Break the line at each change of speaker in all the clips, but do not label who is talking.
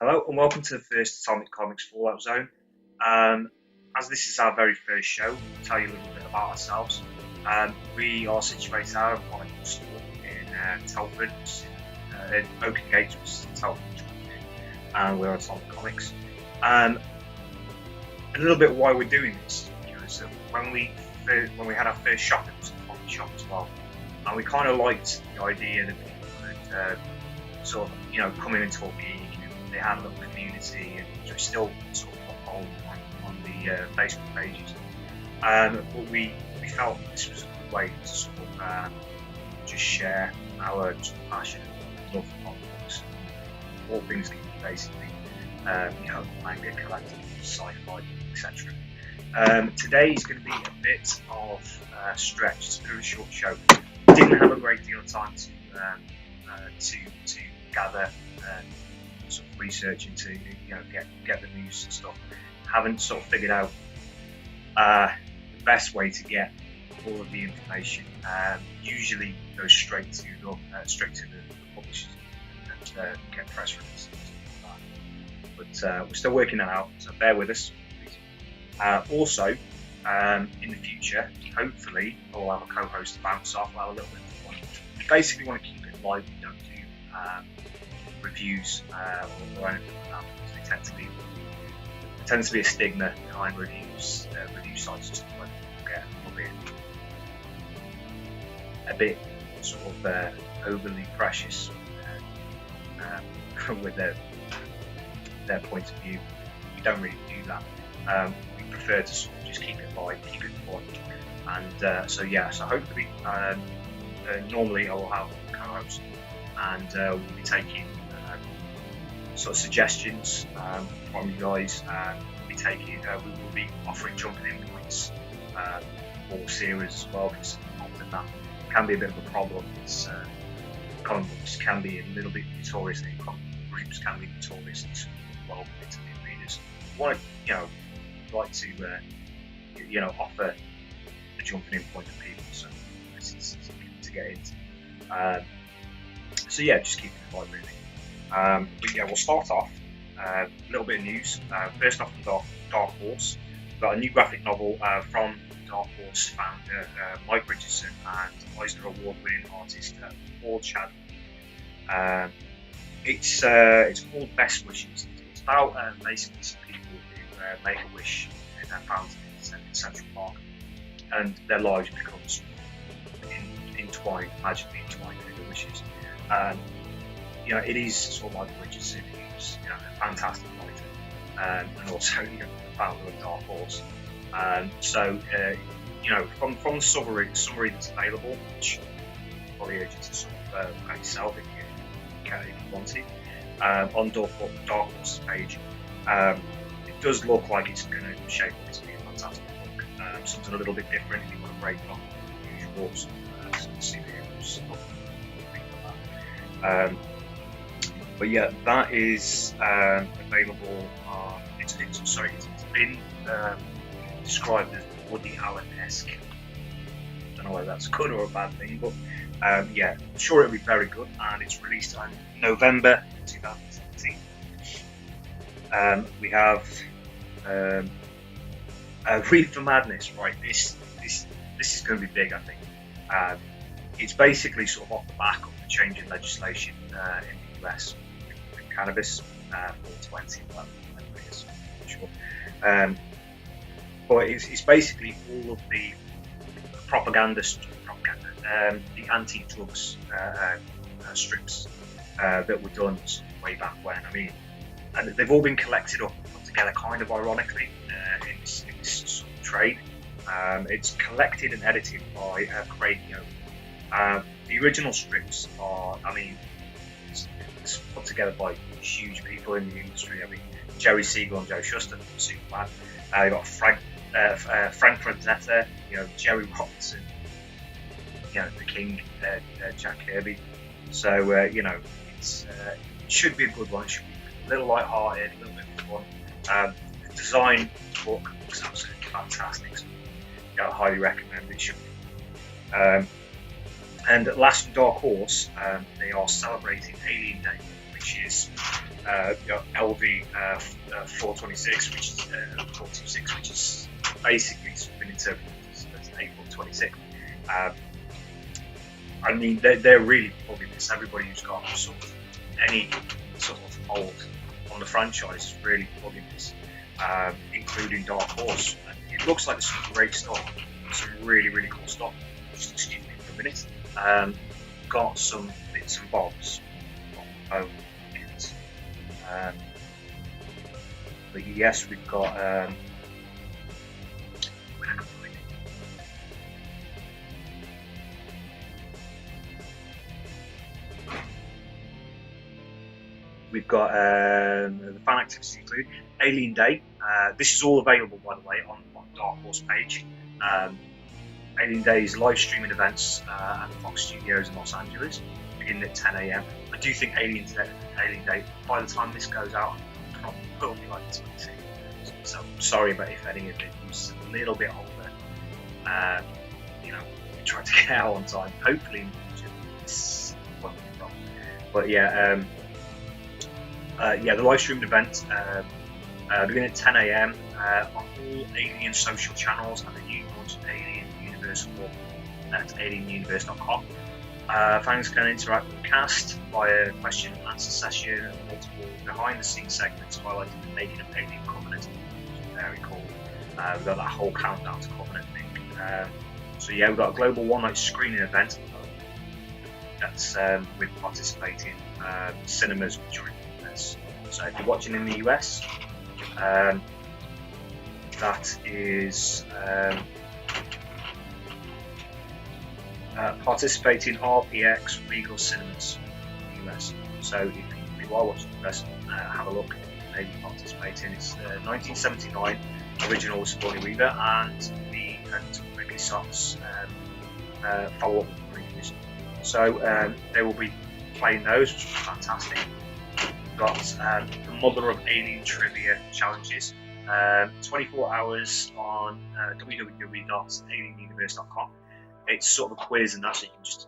Hello and welcome to the first Atomic Comics Fallout Zone. As this is our very first show, we'll tell you a little bit about ourselves. We are situated out of a comic book store in Telford, in Oakengate, which is Telford, and we're Atomic Comics. A little bit why we're doing this, so when we had our first shop, it was a comic shop as well, and we kind of liked the idea that people could sort of, come in and talk geek. They had a little community, and which we still sort of on the Facebook pages. But we felt this was a good way to sort of just share our passion and love for comics, all things geeky basically. Manga, collecting, sci-fi, etc. Today is going to be a bit of a stretch. It's a bit of a short show. Didn't have a great deal of time to gather sort of research into, get the news and stuff. Haven't sort of figured out the best way to get all of the information. Usually goes straight to the publishers and get press releases and stuff like that. But we're still working that out, so bear with us. Also, in the future, hopefully, I'll have a co-host to bounce off. I'll have a little bit of fun. We basically want to keep it live. We don't do reviews or anything like that, because there tends to be a stigma behind review sites, just like people get a bit sort of overly precious with their point of view. We don't really do that. We prefer to sort of just keep it live, keep it fun, and so hopefully normally I will have a co-host, and we'll be taking sort of suggestions from you guys. We will be offering jumping in points for series as well, because often that can be a bit of a problem. It's, comic books can be a little bit notorious, and comic book groups can be notorious and well into new readers. We want to like to offer a jumping in point to people, so it's easy to get into. Just keep it light really. We'll start off a little bit of news. First off, from Dark Horse. We've got a new graphic novel from Dark Horse founder Mike Richardson and Eisner Award-winning artist Paul Chad. It's called Best Wishes. It's about basically some people who make a wish in their fountain in Central Park, and their lives become magically entwined with the wishes. It is sort of like Richardson, who's a fantastic writer, and also the founder of Dark Horse. From the summary that's available, which I probably urge you to sort of look at yourself if you want to, on Dark Horse's page, it does look like it's going to shape up to be a fantastic book, something a little bit different if you want to break off the usual superheroes stuff, things like that. That is available on. It's been described as Woody Allen-esque. I don't know whether that's good or a bad thing, but I'm sure it'll be very good. And it's released on November 2017. We have Read for Madness. Right, this is going to be big, I think. It's basically sort of off the back of the change in legislation in the US. Cannabis 420, but it's basically all of the propaganda, the anti-drugs strips that were done way back when. I mean, and they've all been collected up and put together kind of ironically in this sort of trade. It's collected and edited by Craig Young. The original strips are, it's put together by huge people in the industry. Jerry Siegel and Joe Shuster from Superman. You've got Frank Frazetta, Jerry Robinson, the King, Jack Kirby. So it should be a good one. It should be a little light-hearted, a little bit of fun. The design of the book looks absolutely fantastic. So, I highly recommend it. Should be. And last, Dark Horse, they are celebrating Alien Day which is LV 426, which is 426, which is basically been interpreted as April 26th. I mean, they're really plugging this. Everybody who's got sort of any sort of hold on the franchise is really plugging this, including Dark Horse. And it looks like there's some great stuff, some really, really cool stuff. Just excuse me for a minute. Got some bits and bobs on the phone. But yes, we've got. We've got the fan activities include Alien Day. This is all available, by the way, on Dark Horse page. Alien Day's live streaming events at the Fox Studios in Los Angeles, beginning at 10 a.m. I do think Alien Day, by the time this goes out, will be like 26. So sorry about if any of it was a little bit older. We tried to get out on time. Hopefully in the future this won't be wrong. But yeah. The live streaming event beginning at 10 a.m. On all Alien social channels and the new launch Alien Universe Hub at alienuniverse.com. Fans can interact with the cast via question and answer session and multiple behind-the-scenes segments highlighting the making of Alien Covenant, which is very cool. We've got that whole countdown to Covenant thing. We've got a global one-night screening event that's with participating cinemas during. So if you're watching in the US, that is participating RPX Regal Cinemas in the US. So if you are watching the US, have a look, maybe participating. It's 1979 original with Sigourney Weaver and the Ridley Scott's follow-up previews. So they will be playing those, which is fantastic. Got the Mother of Alien Trivia challenges, 24 hours on www.alienuniverse.com. It's sort of a quiz and that, so you can just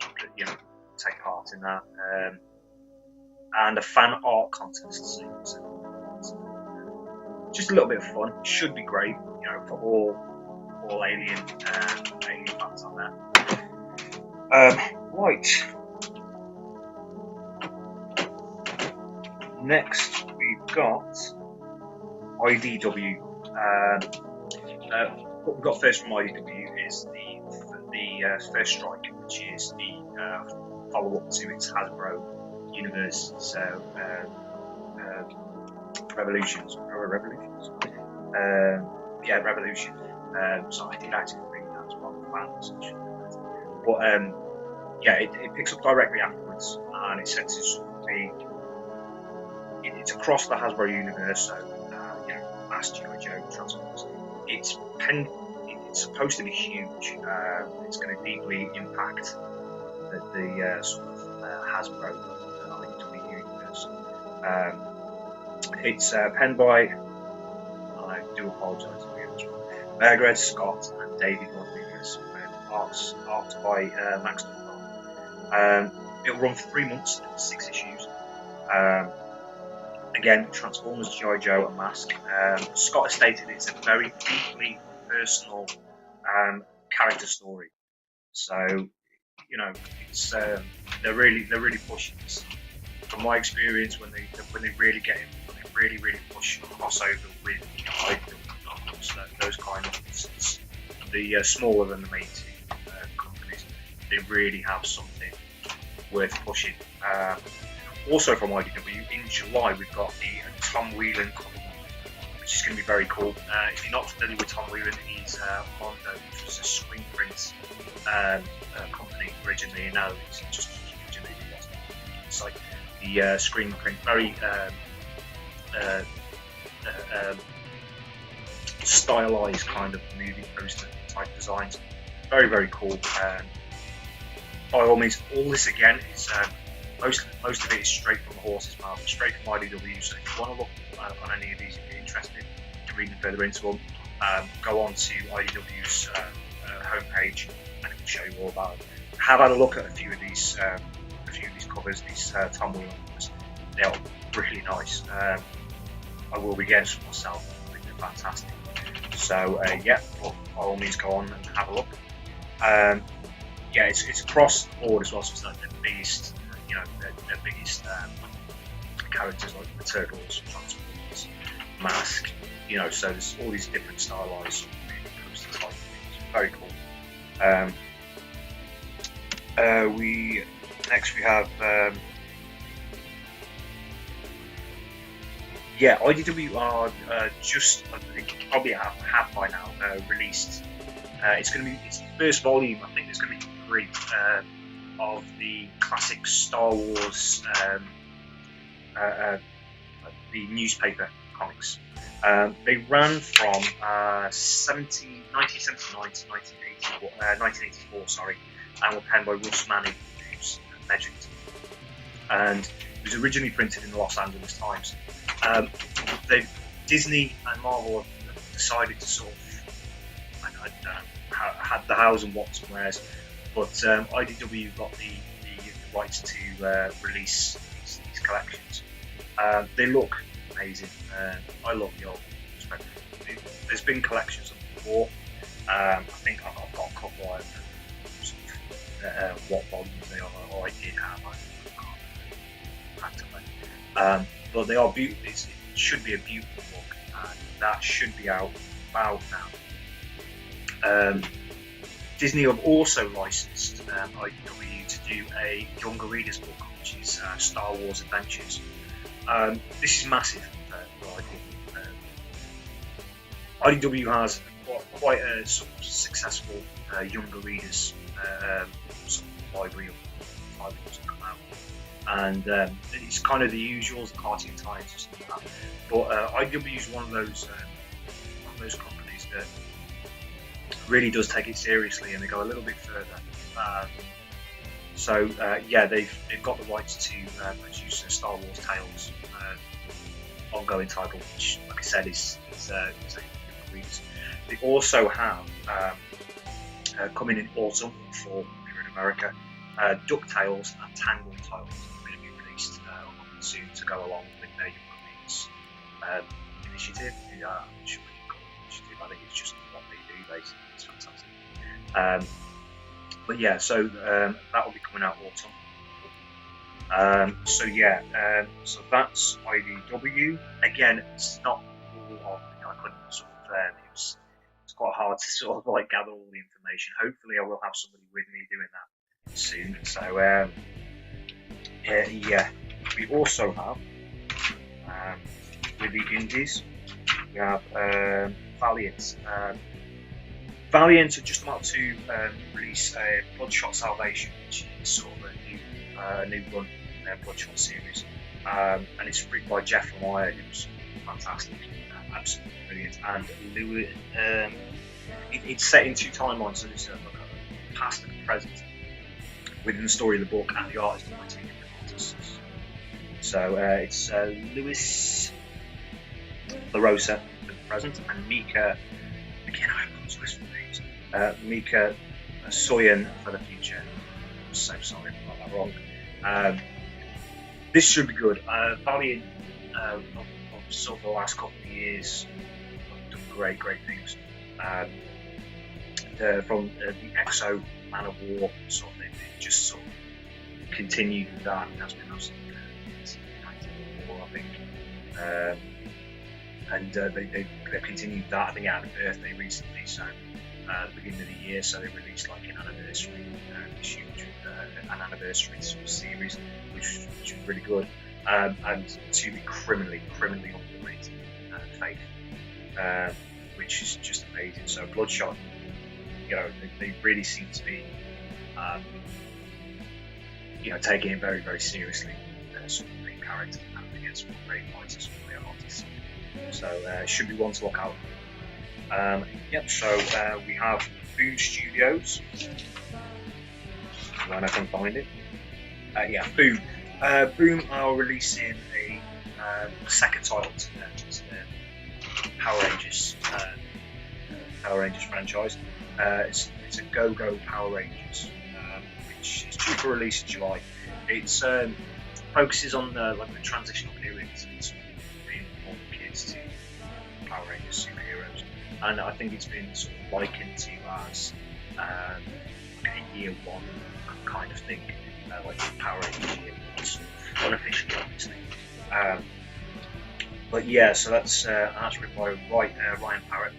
take part in that. And a fan art contest, so just a little bit of fun. Should be great, for all alien fans on there. Right. Next, we've got IDW. What we've got first from IDW is the First Strike, which is the follow-up to its Hasbro universe. So, Revolutions. Revolution. So I did actually read that as well. But it picks up directly afterwards, and it's set to sort of be. It's across the Hasbro universe, so Mass G.I. Joe, Transformers. It's supposed to be huge. It's going to deeply impact the sort of Hasbro IDW universe. It's penned by, I do apologise for this one, Margaret Scott and David Rodriguez, art by Max Dunbar. It'll run for 3 months, 6 issues. Again, Transformers, G.I. Joe, and Mask. Scott has stated it's a very deeply personal character story. So, it's they're really pushing this. From my experience, when they really get in, when they really push crossover with those kind of the smaller than the main two companies, they really have something worth pushing. Also from IDW, in July we've got the Tom Whelan cover, which is going to be very cool. If you're not familiar with Tom Whelan, he's Mondo, which was a screen print company originally, and now it's just huge and it's like the screen print, very stylized kind of movie poster type designs. Very, very cool. By all means, all this again is most of it is straight from the horse's mouth, straight from IDW. So if you want to look on any of these, if you're interested in reading further into them, go on to IDW's homepage and it will show you all about it. Have had a look at a few of these covers, these Tom Whelan covers. They're really nice. I will be getting some myself. I think they're fantastic. So yeah, well, by all means go on and have a look. Yeah, it's across the board as well. So it's like the biggest, the biggest characters like the Turtles, Transformers, Mask. So there's all these different stylized coaster type things. Very cool. We have IDW are just, I think probably have by now released. It's the first volume. I think there's going to be 3 of the classic Star Wars, the newspaper comics. They ran from 1979 to 1984, sorry, and were penned by Russ Manning, who's legend. And it was originally printed in the Los Angeles Times. Disney and Marvel have decided to sort of, had the hows and whats and wheres, but IDW got the rights to release these collections. They look amazing. I love the old ones. There's been collections of them before. I think I've got a couple of what volumes they are, or I did have. I can't but they are beautiful. It should be a beautiful book, and that should be out about now. Disney have also licensed IDW to do a younger readers book, which is Star Wars Adventures. This is massive for IDW. IDW has quite a sort of successful younger readers sort of library of titles that come out, and it's kind of the usuals, the cartoon times and stuff like that. But IDW is one of those companies that really does take it seriously, and they go a little bit further. So they've got the rights to produce a Star Wars Tales ongoing title, which, like I said, is readers. They also have coming in autumn for here in America, DuckTales and Tangled titles are going to be released soon to go along with their Younger Readers initiative. Initiative. I think it's just what they do basically. It's fantastic. But yeah, so that will be coming out autumn. So that's IDW. Again, it's not all of, I couldn't sort of, it's quite hard to sort of like gather all the information. Hopefully I will have somebody with me doing that soon. So we also have with the indies, we have Valiant. Valiant are just about to release Bloodshot Salvation, which is sort of a new run in their Bloodshot series, and it's written by Jeff Lemire, who's fantastic, absolutely brilliant. And Louis, it's set in 2 timelines, so there's a past and a present within the story of the book, and the art is done by 2 different artists. So it's Louis LaRosa for the present, and Mika. Again, I apologize for the names. Mika Soyan for the future. I'm so sorry if I got that wrong. This should be good. Valiant, of sort of the last couple of years, have done great things. From the Exo Man of War, sort of, they just sort of continued that. That's been absolutely 1994, I think. And they've continued that. I think out of the birthday recently, so at the beginning of the year, so they released like an anniversary issue, an anniversary sort of series, which was really good, and to the criminally underrated Faith, which is just amazing. So Bloodshot, they really seem to be taking it very seriously, sort of main character and against some great fighters, some great artists. So it should be one to look out for. So we have Boom Studios. When I can find it. Boom. Boom are releasing a second title to the Power Rangers franchise. It's a Go-Go Power Rangers, which is due for release in July. It's focuses on the transitional periods and sort of reinforming kids to Power Rangers superheroes, and I think it's been sort of likened to as a year one kind of thing, like Power Rangers year one, sort of unofficially, obviously. But yeah, so that's written by Ryan Parrott,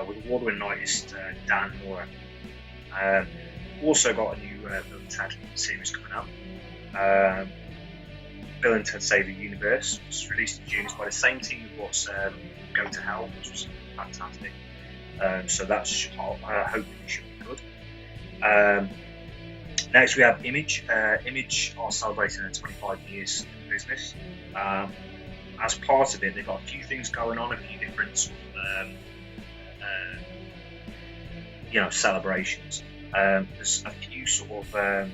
with award-winning artist Dan Mora. Also got a new Bill and Ted series coming out. Bill and Ted Save the Universe was released in June. It's by the same team that was Go to Hell, which was fantastic. So that's hopefully should be good. Next we have Image. Image are celebrating their 25 years in business. As part of it, they've got a few things going on, a few different sort of, celebrations. There's a few sort of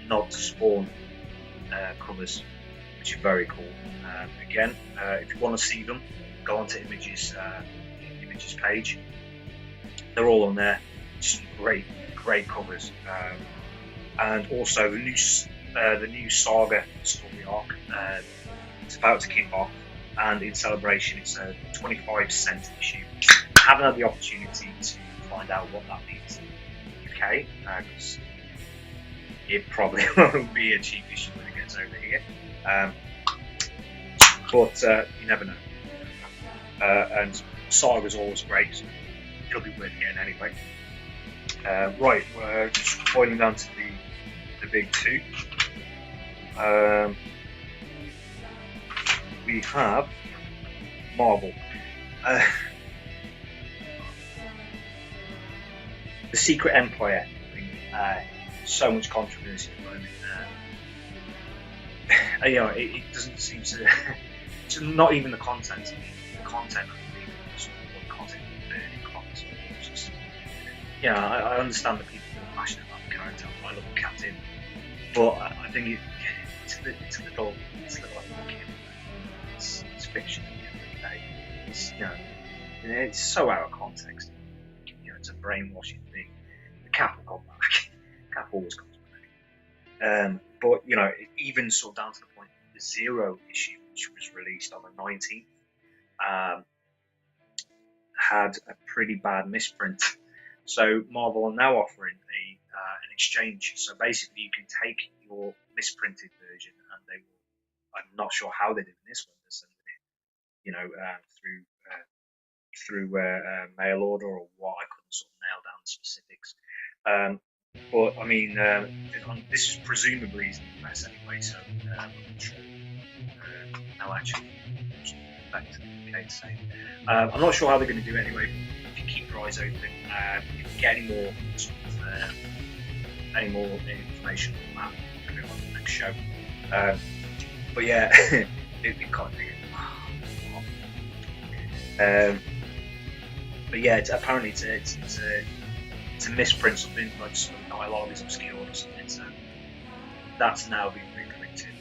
nod to Spawn covers, which are very cool. Again, if you want to see them, go onto Image's page. They're all on there. Just great covers. And also the new Saga story arc. It's about to kick off, and in celebration, it's a 25-cent issue. I haven't had the opportunity to find out what that means in the UK, because it probably won't be a cheap issue when it gets over here. But you never know. And Saga's always great, so it'll be worth getting anyway. Right, we're just boiling down to the big two. We have Marvel. The Secret Empire. So much controversy at the moment. It doesn't seem to. It's not even the content. The content of the content burning comics. I understand that people are passionate about the character. I love Captain, but I think it's a little like it's fiction at the end of the day. It's so out of context. It's a brainwashing thing. The Cap will come back. Cap always comes back. But even sort of down to the point, the Zero issue, which was released on the 19th, had a pretty bad misprint. So Marvel are now offering an exchange. So basically, you can take your misprinted version, and they will. I'm not sure how they're doing this one. They're sending it, through mail order or what. I couldn't sort of nail down the specifics. But I mean, this presumably is in the US anyway, so I'm not sure. No, actually, back to the UK to say. I'm not sure how they're going to do it anyway. If you keep your eyes open, if you get any more information on that, we'll do it on the next show. But yeah, it can't do it. But yeah, apparently it's a misprint, something like some dialogue is obscured or something. So that's now been reprinted.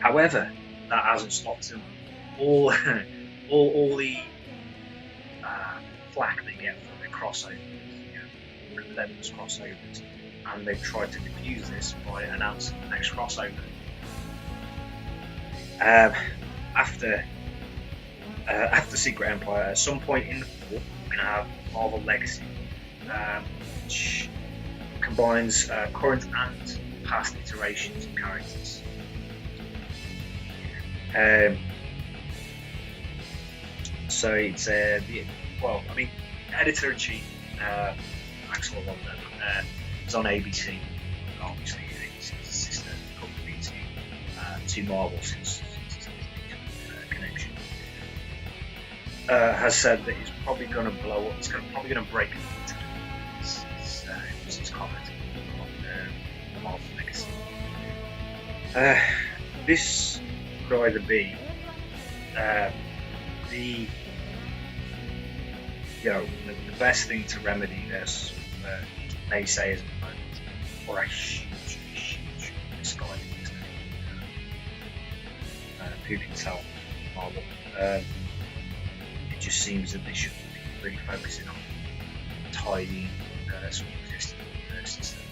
However, that hasn't stopped them. All the flack they get for their crossovers, relentless crossovers, and they've tried to diffuse this by announcing the next crossover. After Secret Empire, at some point in the fall, we're going to have Marvel Legacy, which combines current and past iterations of characters. So it's editor-in-chief Axel London is on ABC. Obviously, it's a sister company to Marvel since its connection. Has said that it's probably going to blow up. It's probably going to break into his comment on the Marvel Legacy. This could either be the best thing to remedy this naysayers at the moment, or a huge misguided who can tell Marvel. It just seems that they should be really focusing on tidying some existing universes that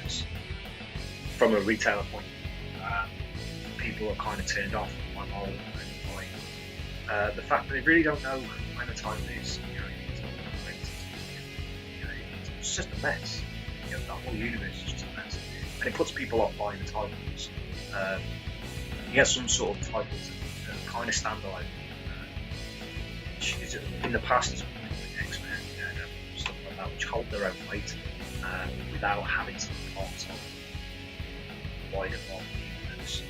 just from a retailer point of view, people are kind of turned off by mold and by the fact that they really don't know when the time is. It's just a mess. That whole universe is just a mess, and it puts people off buying the titles. You get some sort of titles that are kind of standalone. In the past, it's been X-Men, stuff like that, which hold their own weight without having to be part of the wider Marvel universe.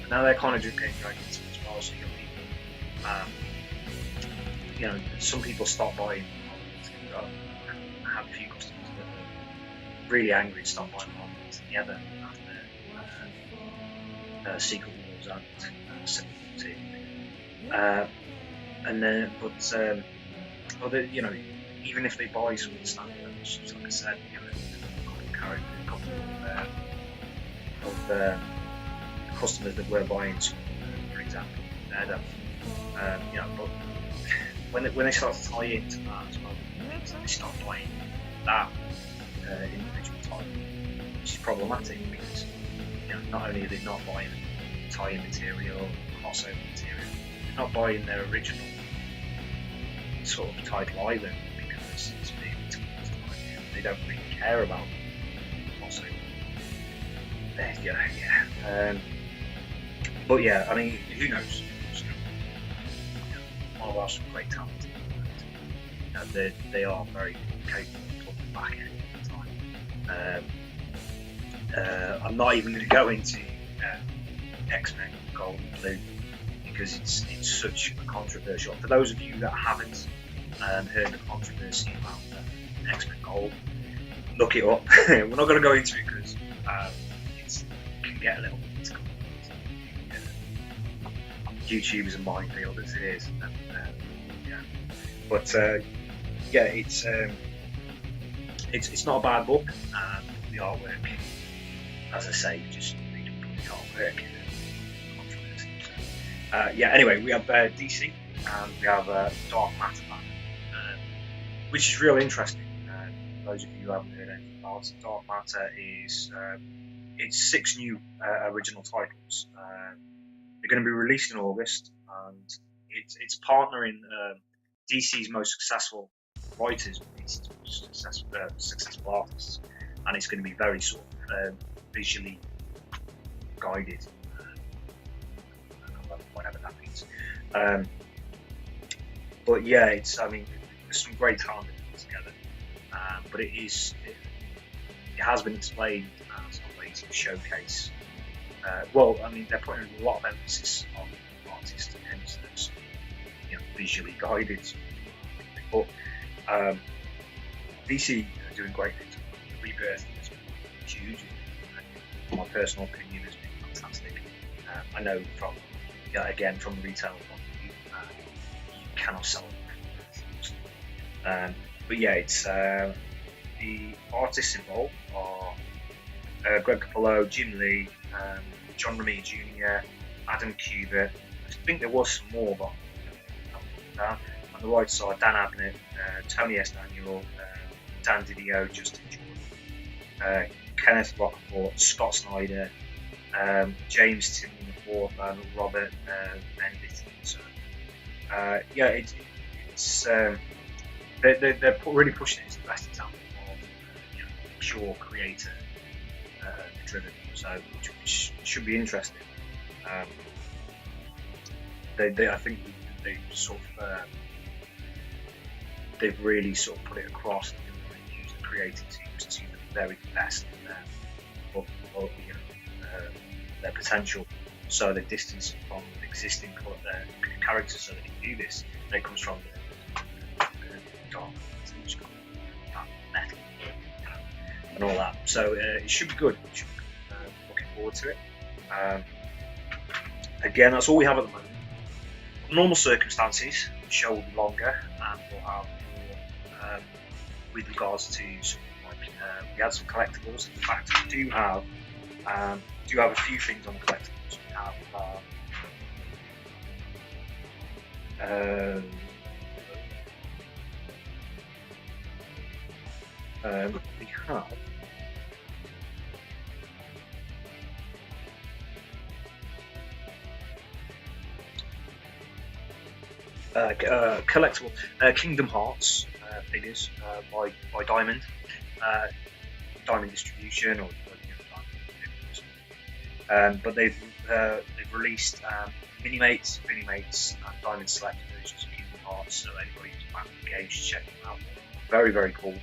And now they're kind of dragging into it as well. So you got people, some people stop buying. I have a few customers that are really angry and stop buying Marvel together after Secret Wars and Civil War 2. And then, even if they buy some of the standalones, like I said, a couple of customers that were buying some, for example, but when they start to tie into that as well, they start buying that individual title, which is problematic because not only are they not buying tie-in material, crossover material, they're not buying their original sort of title either because it's being they don't really care about crossover. But yeah, I mean, who knows? Marvel have some great talent. They are very capable of putting back in at the time. I'm not even going to go into X-Men Gold and Blue because it's such a controversial. For those of you that haven't heard the controversy about X-Men Gold, look it up. We're not going to go into it because it can get a little bit complicated. YouTube is a minefield as it is. But it's not a bad book. The artwork, as I say, just read the artwork. Anyway, we have DC and we have Dark Matter back, which is really interesting. For those of you who haven't heard anything about it, Dark Matter is it's 6 new original titles. They're going to be released in August, and it's partnering DC's most successful writers with DC's most successful artists, and it's going to be very sort of visually guided, whatever that means. But yeah, there's some great talent together, but it has been explained as a way to showcase. They're putting a lot of emphasis on artists, and hence those visually guided. But DC are doing great things. The Rebirth has been huge. My personal opinion has been fantastic. I know from the retail point of view, you cannot sell it. But yeah, it's the artists involved are Greg Capullo, Jim Lee, John Romita Jr., Adam Kubert. I think there was some more, but on the right side, Dan Abnett, Tony S. Daniel, Dan Didio, Justin Jordan, Kenneth Rockport, Scott Snyder, James Tillman IV, and Robert Benedict. So, they're really pushing it as the best example of pure creator driven. So, which should be interesting. I think they sort of they've really sort of put it across and use the creative teams to the very best of their potential. So they distance from existing characters so they can do this. And it comes from the dark metal and all that. So it should be good. Looking forward to it. Again, that's all we have at the moment. In normal circumstances, the show will be longer and we'll have more with regards to something like we had some collectibles. In fact, we do have a few things on the collectibles. We have collectible Kingdom Hearts figures by Diamond. Diamond Distribution or but they've released Mini-Mates and Diamond Select versions of Kingdom Hearts, so anybody who's fan of the games should check them out. Very, very cool.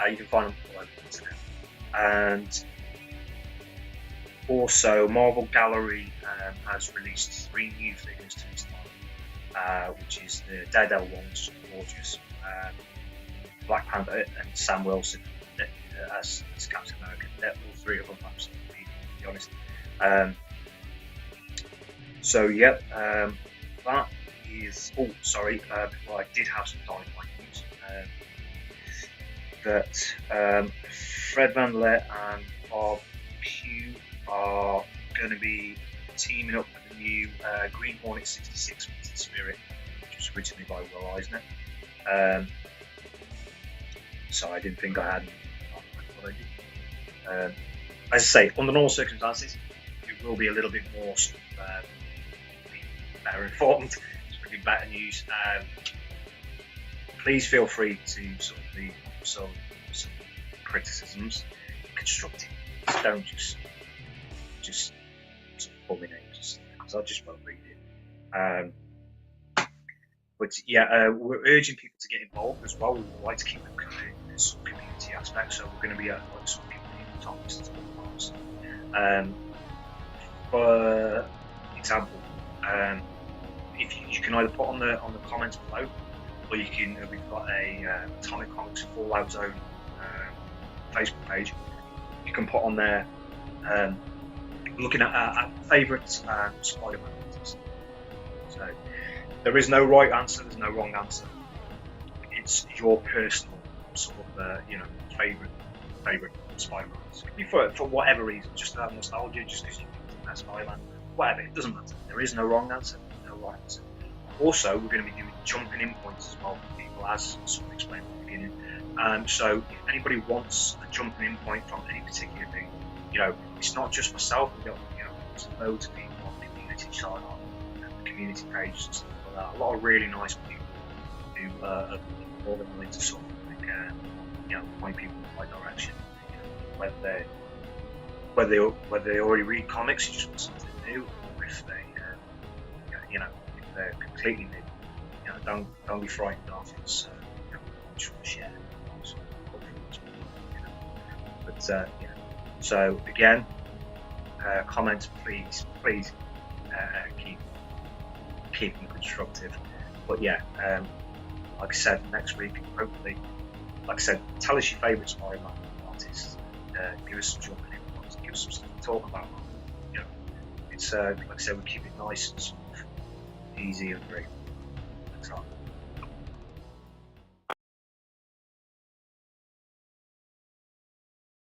You can find them all over the internet. And also Marvel Gallery has released 3 new figures to this time, which is the Daredevil one, which is gorgeous, Black Panther and Sam Wilson as Captain America. All 3 of them absolutely, to be honest. So yeah, that is. Oh, sorry. Before I did have some Dynamite news. That Fred Van Let and Bob Q are going to be teaming up with the new Green Hornet 66 Winter Spirit, which was originally by Will Eisner. So I didn't think I had what I did. As I say, under normal circumstances, it will be a little bit more sort of, better informed. It's pretty better news. Please feel free to sort of leave some criticisms, constructive. Don't just sort of pull me names because I just won't read it. But yeah, we're urging people to get involved as well. We would like to keep this community aspect, so we're going to be at some community topics as well. For example, if you can either put on the comments below, or you can. We've got a Atomic Comics Fallout Zone Facebook page. You can put on there looking at our favourite Spider-Man artists. So there is no right answer. There's no wrong answer. It's your personal sort of favourite Spider-Man. It could be for whatever reason, just to have nostalgia, just because you think that's Spider-Man. Whatever, it doesn't matter. There is no wrong answer. No right answer. Also, we're going to be doing jumping in points as well for people, as sort of explained at the beginning. So if anybody wants a jumping in point from any particular thing, it's not just myself. We've got there's loads of people on the community side, on the community page and stuff like that. A lot of really nice people who are more than willing to sort of point people in the right direction. Whether they already read comics, you just want something new, or if they if they're completely new, don't be frightened off. It's just want to share. But so again, comments, please keep them constructive. But yeah, like I said, next week hopefully, like I said, tell us your favourite Spider-Man artists. Give us some jumping in points, give us some stuff to talk about. It's like I said, we keep it nice and sort of easy and great. Thanks a lot.